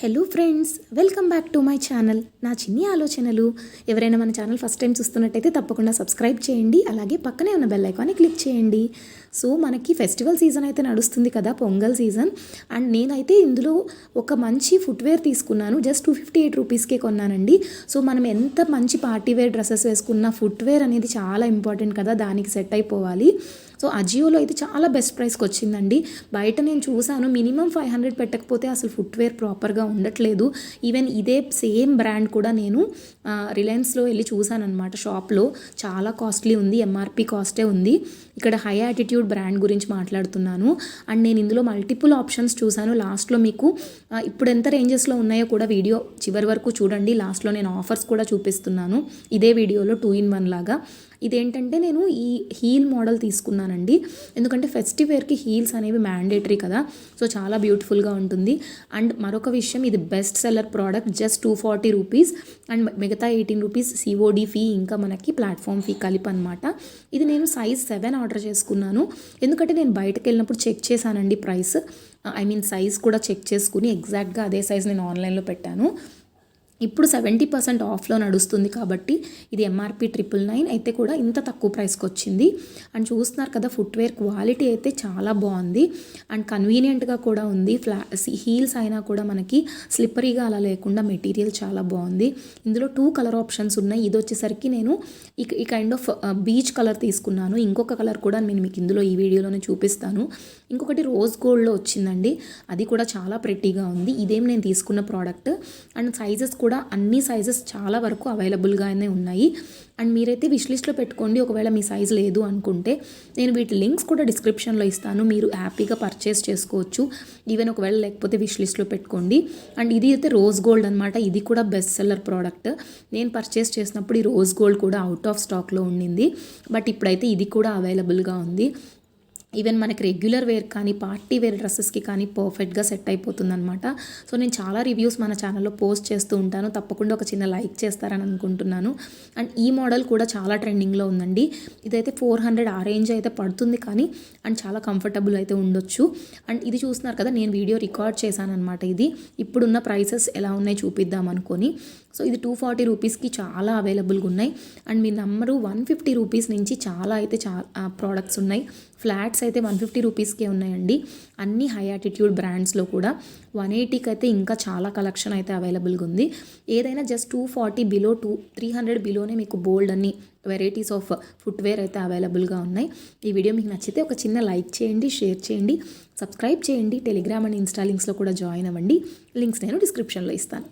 Hello friends, welcome back to my channel. నా చిన్ని ఆలోచనలు. ఎవరైనా మన ఛానల్ ఫస్ట్ టైం చూస్తున్నట్టయితే తప్పకుండా సబ్స్క్రైబ్ చేయండి. అలాగే పక్కనే ఉన్న బెల్ ఐకాన్ని క్లిక్ చేయండి. సో మనకి ఫెస్టివల్ సీజన్ అయితే నడుస్తుంది కదా, పొంగల్ సీజన్. అండ్ నేనైతే ఇందులో ఒక మంచి ఫుట్వేర్ తీసుకున్నాను. జస్ట్ 258 రూపీస్కే కొన్నానండి. సో మనం ఎంత మంచి పార్టీవేర్ డ్రెస్సెస్ వేసుకున్న ఫుట్వేర్ అనేది చాలా ఇంపార్టెంట్ కదా, దానికి సెట్ అయిపోవాలి. సో అజియోలో అయితే చాలా బెస్ట్ ప్రైస్కి వచ్చిందండి. బయట నేను చూసాను, మినిమం 500 పెట్టకపోతే అసలు ఫుట్వేర్ ప్రాపర్గా ఉండట్లేదు. ఈవెన్ ఇదే సేమ్ బ్రాండ్ కూడా నేను రిలయన్స్లో వెళ్ళి చూసాను అనమాట. షాప్లో చాలా కాస్ట్లీ ఉంది, ఎంఆర్పి కాస్టే ఉంది. ఇక్కడ హై యాటిట్యూడ్ బ్రాండ్ గురించి మాట్లాడుతున్నాను. అండ్ నేను ఇందులో మల్టిపుల్ ఆప్షన్స్ చూసాను. లాస్ట్లో మీకు ఇప్పుడు ఎంత రేంజెస్లో ఉన్నాయో కూడా వీడియో చివరి వరకు చూడండి. లాస్ట్లో నేను ఆఫర్స్ కూడా చూపిస్తున్నాను ఇదే వీడియోలో 2-in-1 లాగా. ఇదేంటంటే నేను ఈ హీల్ మోడల్ తీసుకున్నానండి, ఎందుకంటే ఫెస్టివేర్కి హీల్స్ అనేవి మ్యాండేటరీ కదా. సో చాలా బ్యూటిఫుల్గా ఉంటుంది. అండ్ మరొక విషయం, ఇది best seller product. Just 240 rupees and మిగతా 18 రూపీస్ సిఓడి ఫీ, ఇంకా మనకి ప్లాట్ఫామ్ ఫీ కలిపి అనమాట. ఇది నేను సైజ్ 7 ఆర్డర్ చేసుకున్నాను, ఎందుకంటే నేను బయటకు వెళ్ళినప్పుడు చెక్ చేశానండి ప్రైస్, సైజ్ కూడా చెక్ చేసుకుని ఎగ్జాక్ట్గా అదే సైజ్ నేను ఆన్లైన్లో పెట్టాను. ఇప్పుడు 70% ఆఫ్లో నడుస్తుంది కాబట్టి ఇది ఎంఆర్పి 999 అయితే కూడా ఇంత తక్కువ ప్రైస్కి వచ్చింది. అండ్ చూస్తున్నారు కదా, ఫుట్వేర్ క్వాలిటీ అయితే చాలా బాగుంది అండ్ కన్వీనియంట్గా కూడా ఉంది. హీల్స్ అయినా కూడా మనకి స్లిప్పరీగా అలా లేకుండా మెటీరియల్ చాలా బాగుంది. ఇందులో 2 కలర్ ఆప్షన్స్ ఉన్నాయి. ఇది వచ్చేసరికి నేను ఈ కైండ్ ఆఫ్ బీచ్ కలర్ తీసుకున్నాను. ఇంకొక కలర్ కూడా నేను మీకు ఇందులో ఈ వీడియోలోనే చూపిస్తాను. ఇంకొకటి రోజ్ గోల్డ్లో వచ్చిందండి, అది కూడా చాలా ప్రెట్టీగా ఉంది. ఇదేం నేను తీసుకున్న ప్రోడక్ట్. అండ్ సైజెస్ కూడా అన్ని సైజెస్ చాలా వరకు అవైలబుల్గానే ఉన్నాయి. అండ్ మీరైతే విష్ లిస్ట్లో పెట్టుకోండి. ఒకవేళ మీ సైజ్ లేదు అనుకుంటే నేను వీటి లింక్స్ కూడా డిస్క్రిప్షన్లో ఇస్తాను, మీరు హ్యాపీగా పర్చేస్ చేసుకోవచ్చు. ఈవెన్ ఒకవేళ లేకపోతే విష్ లిస్ట్లో పెట్టుకోండి. అండ్ ఇది అయితే రోజ్ గోల్డ్ అనమాట. ఇది కూడా బెస్ట్ సెల్లర్ ప్రోడక్ట్. నేను పర్చేస్ చేసినప్పుడు ఈ రోజ్ గోల్డ్ కూడా అవుట్ ఆఫ్ స్టాక్లో ఉండింది, బట్ ఇప్పుడైతే ఇది కూడా అవైలబుల్గా ఉంది. ఈవెన్ మనకి రెగ్యులర్ వేర్ కానీ పార్టీ వేర్ డ్రెస్సెస్కి కానీ పర్ఫెక్ట్గా సెట్ అయిపోతుంది అనమాట. సో నేను చాలా రివ్యూస్ మన ఛానల్లో పోస్ట్ చేస్తూ ఉంటాను, తప్పకుండా ఒక చిన్న లైక్ చేస్తారని అనుకుంటున్నాను. అండ్ ఈ మోడల్ కూడా చాలా ట్రెండింగ్లో ఉందండి. ఇదైతే 400 ఆ రేంజ్ అయితే పడుతుంది కానీ, అండ్ చాలా కంఫర్టబుల్ అయితే ఉండొచ్చు. అండ్ ఇది చూస్తున్నారు కదా, నేను వీడియో రికార్డ్ చేశాను అనమాట. ఇది ఇప్పుడున్న ప్రైసెస్ ఎలా ఉన్నాయి చూపిద్దాం అనుకొని. సో ఇది 240 రూపీస్కి చాలా అవైలబుల్గా ఉన్నాయి. అండ్ మీ నంబరు 150 రూపీస్ నుంచి చాలా అయితే ప్రోడక్ట్స్ ఉన్నాయి. ఫ్లాట్స్ అయితే 150 రూపీస్కే ఉన్నాయండి, అన్ని హై యాటిట్యూడ్ బ్రాండ్స్లో కూడా. 180కి అయితే ఇంకా చాలా కలెక్షన్ అయితే అవైలబుల్గా ఉంది. ఏదైనా జస్ట్ 240 బిలో 300 బిలోనే మీకు బోల్డ్ అన్ని వెరైటీస్ ఆఫ్ ఫుట్వేర్ అయితే అవైలబుల్గా ఉన్నాయి. ఈ వీడియో మీకు నచ్చితే ఒక చిన్న లైక్ చేయండి, షేర్ చేయండి, సబ్స్క్రైబ్ చేయండి. టెలిగ్రామ్ అండ్ ఇన్స్టా లింక్స్లో కూడా జాయిన్ అవ్వండి. లింక్స్ నేను డిస్క్రిప్షన్లో ఇస్తాను.